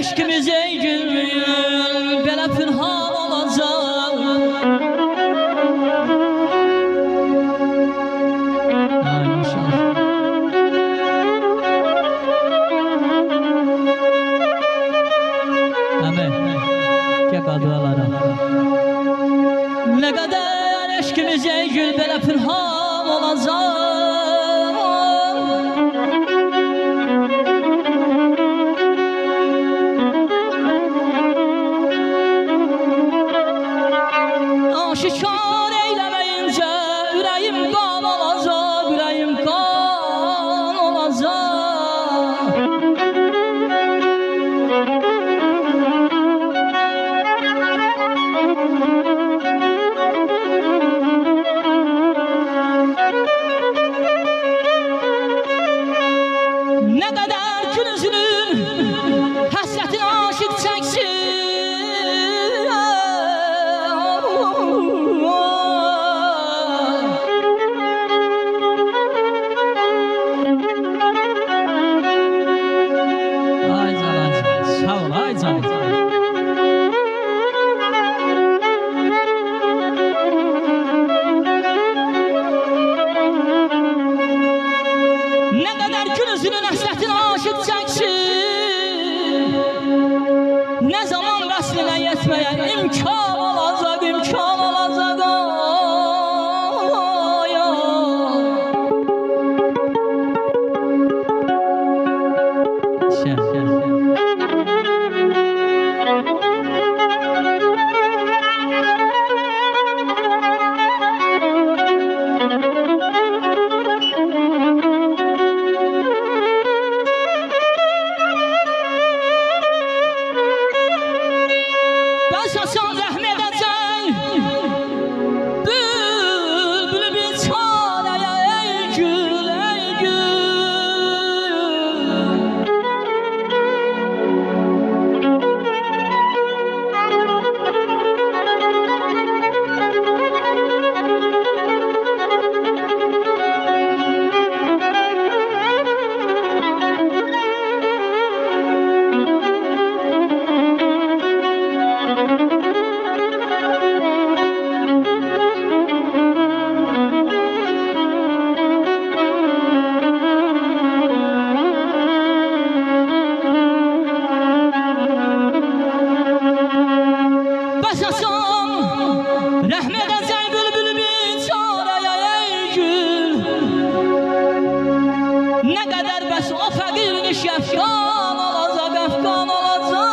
eşkimiz ey gül, belə pünhan olacaq. Ay maşallah. Əmə, gəl qadıvalara. Nə qədər eşkimiz ey gül, belə pünhan olacaq. Şikar eyləməyincə ürəyim qan olacaq, ürəyim qan olacaq. Nə qədər gün üzünün həsrətin aşıq çəksin. Ne kadar gün üzünün həsrətin aşıq çəksin, ne zaman vəslinə yetməyə imkan olacaq, imkan olacaq. Başasan rəhm edəcək bülbülü bir çarəyə ey gül, ey gül. Başasan rəhm edəcək bülbülü bir çarəyə ey gül. Nə qədər bəs o fəqirmiş əfqan olacaq, əfqan olacaq.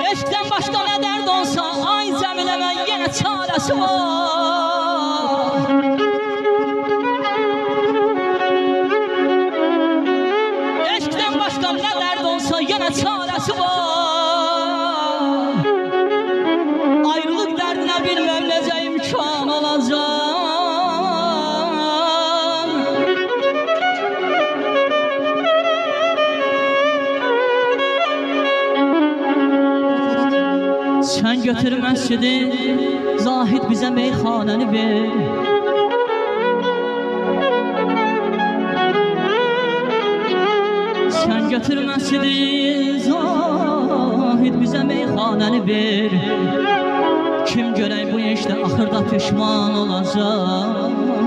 Eşkdən başqa nə dərd olsa, ay Cəmilə mən yenə çarəsi var. Eşkdən başqa nə dərd olsa, yenə çarəsi var. Ayrılıq dərdinə bilməm necə imkan olacaq. Sen götür məscidi, Zahid bizə meyxanəni ver. Sen götür məscidi, Zahid bizə meyxanəni ver. Kim görək bu işdə axırda pişman olacaq.